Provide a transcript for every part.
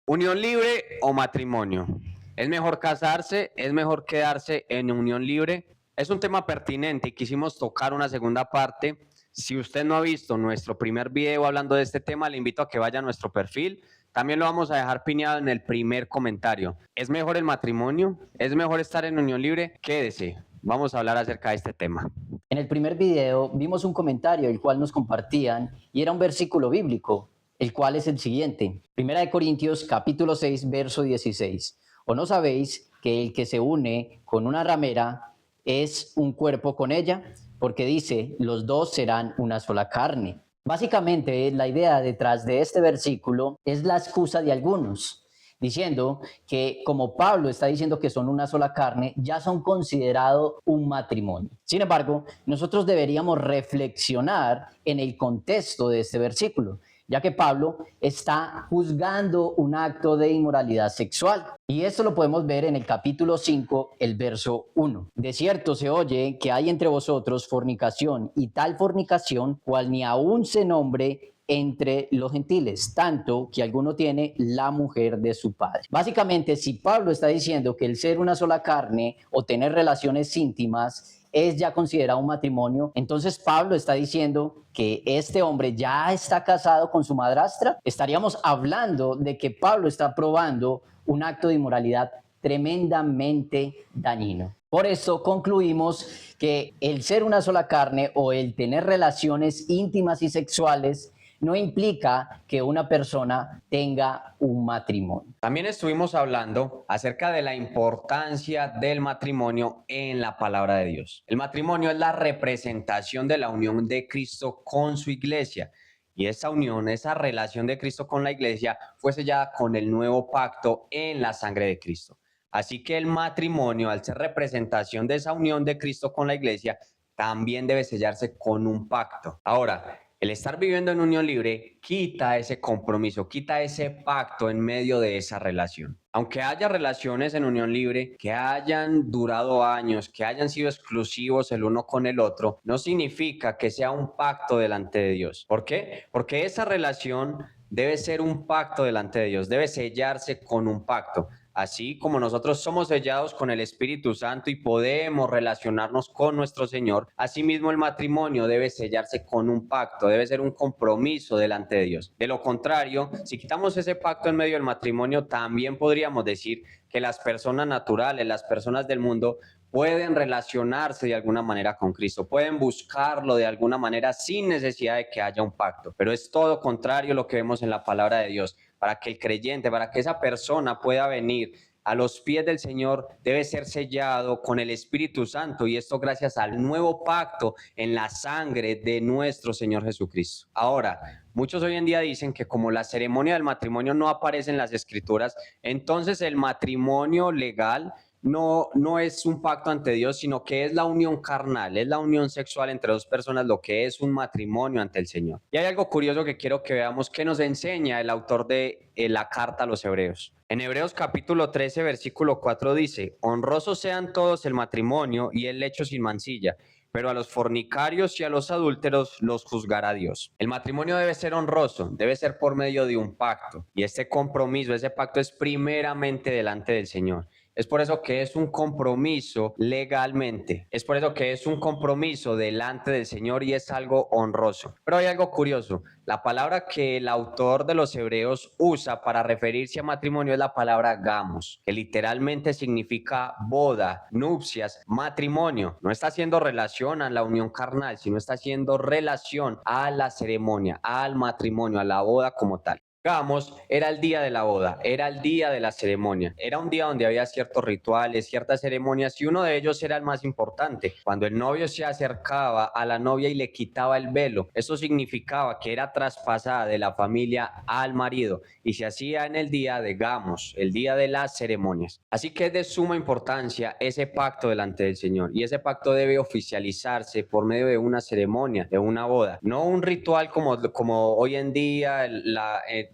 Unión libre o matrimonio. ¿Es mejor casarse? ¿Es mejor quedarse en unión libre? Es un tema pertinente y quisimos tocar una segunda parte. Si usted no ha visto nuestro primer video hablando de este tema, le invito a que vaya a nuestro perfil. También lo vamos a dejar piñado en el primer comentario. ¿Es mejor el matrimonio? ¿Es mejor estar en unión libre? Quédese. Vamos a hablar acerca de este tema. En el primer video vimos un comentario el cual nos compartían y era un versículo bíblico, el cual es el siguiente. Primera de Corintios capítulo 6, verso 16. ¿O no sabéis que el que se une con una ramera es un cuerpo con ella? Porque dice, los dos serán una sola carne. Básicamente, la idea detrás de este versículo es la excusa de algunos, diciendo que como Pablo está diciendo que son una sola carne, ya son considerados un matrimonio. Sin embargo, nosotros deberíamos reflexionar en el contexto de este versículo, ya que Pablo está juzgando un acto de inmoralidad sexual. Y esto lo podemos ver en el capítulo 5, el verso 1. De cierto se oye que hay entre vosotros fornicación, y tal fornicación cual ni aún se nombre entre los gentiles, tanto que alguno tiene la mujer de su padre. Básicamente, si Pablo está diciendo que el ser una sola carne o tener relaciones íntimas es ya considerado un matrimonio, entonces Pablo está diciendo que este hombre ya está casado con su madrastra. Estaríamos hablando de que Pablo está probando un acto de inmoralidad tremendamente dañino. Por eso concluimos que el ser una sola carne o el tener relaciones íntimas y sexuales no implica que una persona tenga un matrimonio. También estuvimos hablando acerca de la importancia del matrimonio en la palabra de Dios. El matrimonio es la representación de la unión de Cristo con su iglesia. Y esa unión, esa relación de Cristo con la iglesia fue sellada con el nuevo pacto en la sangre de Cristo. Así que el matrimonio, al ser representación de esa unión de Cristo con la iglesia, también debe sellarse con un pacto. Ahora, el estar viviendo en unión libre quita ese compromiso, quita ese pacto en medio de esa relación. Aunque haya relaciones en unión libre que hayan durado años, que hayan sido exclusivos el uno con el otro, no significa que sea un pacto delante de Dios. ¿Por qué? Porque esa relación debe ser un pacto delante de Dios, debe sellarse con un pacto. Así como nosotros somos sellados con el Espíritu Santo y podemos relacionarnos con nuestro Señor, asimismo el matrimonio debe sellarse con un pacto, debe ser un compromiso delante de Dios. De lo contrario, si quitamos ese pacto en medio del matrimonio, también podríamos decir que las personas naturales, las personas del mundo, pueden relacionarse de alguna manera con Cristo, pueden buscarlo de alguna manera sin necesidad de que haya un pacto. Pero es todo contrario lo que vemos en la palabra de Dios. Para que el creyente, para que esa persona pueda venir a los pies del Señor, debe ser sellado con el Espíritu Santo, y esto gracias al nuevo pacto en la sangre de nuestro Señor Jesucristo. Ahora, muchos hoy en día dicen que como la ceremonia del matrimonio no aparece en las Escrituras, entonces el matrimonio legal no es un pacto ante Dios, sino que es la unión carnal, es la unión sexual entre dos personas, lo que es un matrimonio ante el Señor. Y hay algo curioso que quiero que veamos que nos enseña el autor de la carta a los Hebreos. En Hebreos capítulo 13, versículo 4 dice: honrosos sean todos el matrimonio y el lecho sin mancilla, pero a los fornicarios y a los adúlteros los juzgará Dios. El matrimonio debe ser honroso, debe ser por medio de un pacto, y este compromiso, ese pacto es primeramente delante del Señor. Es por eso que es un compromiso legalmente. Es por eso que es un compromiso delante del Señor y es algo honroso. Pero hay algo curioso. La palabra que el autor de los Hebreos usa para referirse a matrimonio es la palabra gamos, que literalmente significa boda, nupcias, matrimonio. No está haciendo relación a la unión carnal, sino está haciendo relación a la ceremonia, al matrimonio, a la boda como tal. Digamos, era el día de la boda, era el día de la ceremonia, era un día donde había ciertos rituales, ciertas ceremonias, y uno de ellos era el más importante. Cuando el novio se acercaba a la novia y le quitaba el velo, eso significaba que era traspasada de la familia al marido, y se hacía en el día de Gamos, el día de las ceremonias. Así que es de suma importancia ese pacto delante del Señor, y ese pacto debe oficializarse por medio de una ceremonia, de una boda, no un ritual como hoy en día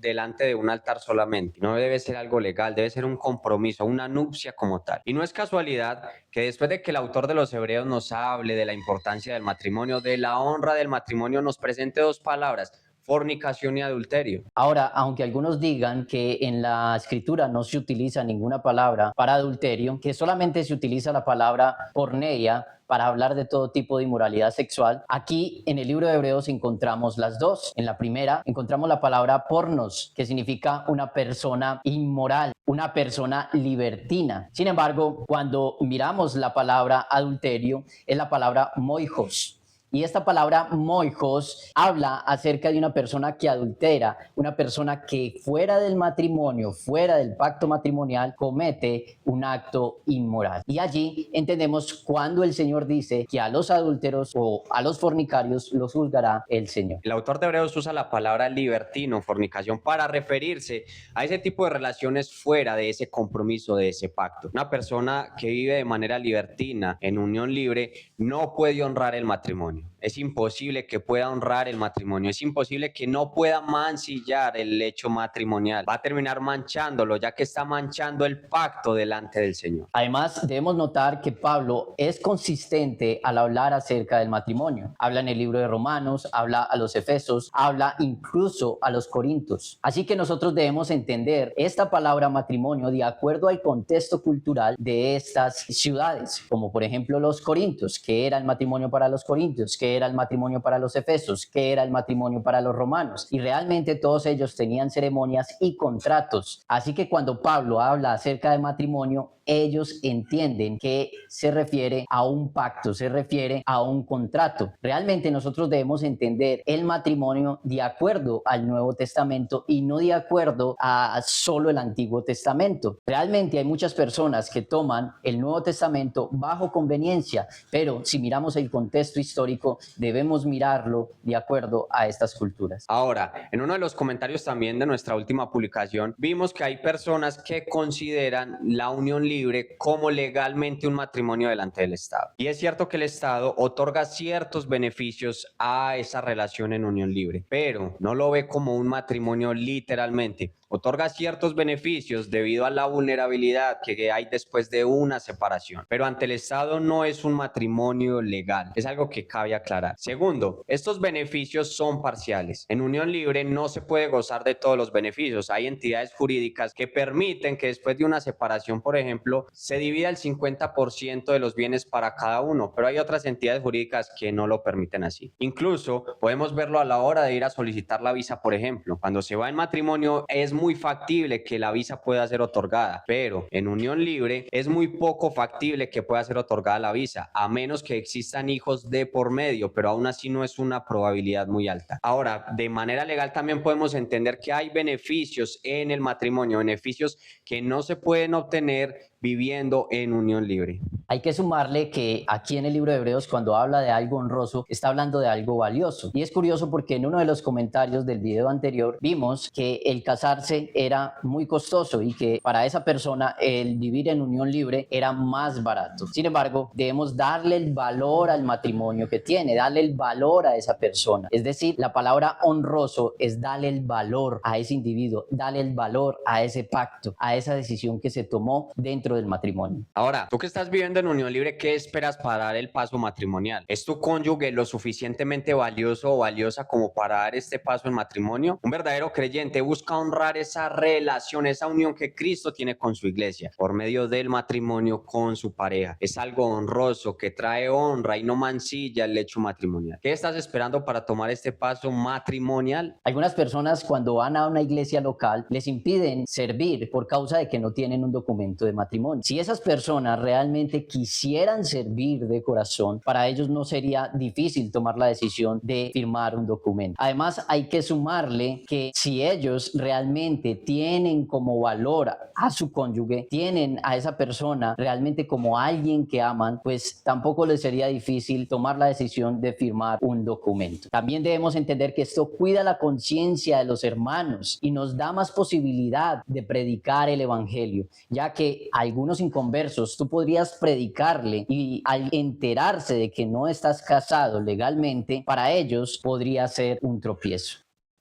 delante de un altar solamente. No debe ser algo legal, debe ser un compromiso, una nupcia como tal. Y no es casualidad que después de que el autor de los Hebreos nos hable de la importancia del matrimonio, de la honra del matrimonio, nos presente dos palabras: fornicación y adulterio. Ahora, aunque algunos digan que en la escritura no se utiliza ninguna palabra para adulterio, que solamente se utiliza la palabra porneia para hablar de todo tipo de inmoralidad sexual, aquí en el libro de Hebreos encontramos las dos. En la primera encontramos la palabra pornos, que significa una persona inmoral, una persona libertina. Sin embargo, cuando miramos la palabra adulterio, es la palabra moijos. Y esta palabra moijos habla acerca de una persona que adultera, una persona que fuera del matrimonio, fuera del pacto matrimonial, comete un acto inmoral. Y allí entendemos cuando el Señor dice que a los adúlteros o a los fornicarios los juzgará el Señor. El autor de Hebreos usa la palabra libertino, fornicación, para referirse a ese tipo de relaciones fuera de ese compromiso, de ese pacto. Una persona que vive de manera libertina, en unión libre, no puede honrar el matrimonio. Es imposible que pueda honrar el matrimonio. Es imposible que no pueda mancillar el hecho matrimonial. Va a terminar manchándolo, ya que está manchando el pacto delante del Señor. Además, debemos notar que Pablo es consistente al hablar acerca del matrimonio. Habla en el libro de Romanos, habla a los Efesos, habla incluso a los Corintios. Así que nosotros debemos entender esta palabra matrimonio de acuerdo al contexto cultural de estas ciudades, como por ejemplo los Corintios, que era el matrimonio para los Corintios, que era el matrimonio para los Efesos, que era el matrimonio para los romanos. Y realmente todos ellos tenían ceremonias y contratos. Así que cuando Pablo habla acerca de matrimonio, ellos entienden que se refiere a un pacto, se refiere a un contrato. Realmente nosotros debemos entender el matrimonio de acuerdo al Nuevo Testamento y no de acuerdo a solo el Antiguo Testamento. Realmente hay muchas personas que toman el Nuevo Testamento bajo conveniencia, pero si miramos el contexto histórico, debemos mirarlo de acuerdo a estas culturas. Ahora, en uno de los comentarios también de nuestra última publicación, vimos que hay personas que consideran la unión libre como legalmente un matrimonio delante del Estado. Y es cierto que el Estado otorga ciertos beneficios a esa relación en unión libre, pero no lo ve como un matrimonio literalmente. Otorga ciertos beneficios debido a la vulnerabilidad que hay después de una separación, pero ante el Estado no es un matrimonio legal. Es algo que cabe aclarar. Segundo, estos beneficios son parciales. En unión libre no se puede gozar de todos los beneficios. Hay entidades jurídicas que permiten que después de una separación, por ejemplo, se divida el 50% de los bienes para cada uno, pero hay otras entidades jurídicas que no lo permiten así. Incluso podemos verlo a la hora de ir a solicitar la visa, por ejemplo. Cuando se va en matrimonio es muy factible que la visa pueda ser otorgada, pero en unión libre es muy poco factible que pueda ser otorgada la visa, a menos que existan hijos de por medio, pero aún así no es una probabilidad muy alta. Ahora, de manera legal también podemos entender que hay beneficios en el matrimonio, beneficios que no se pueden obtener viviendo en unión libre. Hay que sumarle que aquí en el libro de Hebreos, cuando habla de algo honroso, está hablando de algo valioso. Y es curioso porque en uno de los comentarios del video anterior vimos que el casarse era muy costoso y que para esa persona el vivir en unión libre era más barato. Sin embargo, debemos darle el valor al matrimonio que tiene, darle el valor a esa persona. Es decir, la palabra honroso es darle el valor a ese individuo, darle el valor a ese pacto, a esa decisión que se tomó dentro del matrimonio. Ahora, tú que estás viviendo en unión libre, ¿qué esperas para dar el paso matrimonial? ¿Es tu cónyuge lo suficientemente valioso o valiosa como para dar este paso en matrimonio? Un verdadero creyente busca honrar esa relación, esa unión que Cristo tiene con su iglesia por medio del matrimonio con su pareja. Es algo honroso que trae honra y no mancilla el hecho matrimonial. ¿Qué estás esperando para tomar este paso matrimonial? Algunas personas cuando van a una iglesia local les impiden servir por causa de que no tienen un documento de matrimonio. Si esas personas realmente quisieran servir de corazón, para ellos no sería difícil tomar la decisión de firmar un documento. Además, hay que sumarle que si ellos realmente tienen como valor a su cónyuge, tienen a esa persona realmente como alguien que aman, pues tampoco les sería difícil tomar la decisión de firmar un documento. También debemos entender que esto cuida la conciencia de los hermanos y nos da más posibilidad de predicar el evangelio, ya que algunos inconversos tú podrías predicarle y al enterarse de que no estás casado legalmente, para ellos podría ser un tropiezo.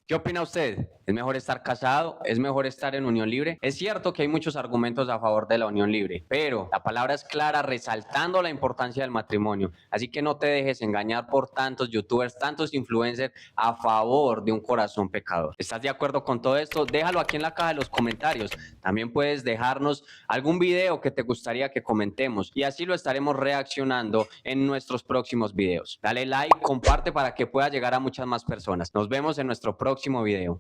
¿Qué opina usted? ¿Es mejor estar casado? ¿Es mejor estar en unión libre? Es cierto que hay muchos argumentos a favor de la unión libre, pero la palabra es clara resaltando la importancia del matrimonio. Así que no te dejes engañar por tantos youtubers, tantos influencers a favor de un corazón pecador. ¿Estás de acuerdo con todo esto? Déjalo aquí en la caja de los comentarios. También puedes dejarnos algún video que te gustaría que comentemos y así lo estaremos reaccionando en nuestros próximos videos. Dale like, comparte para que pueda llegar a muchas más personas. Nos vemos en nuestro próximo video.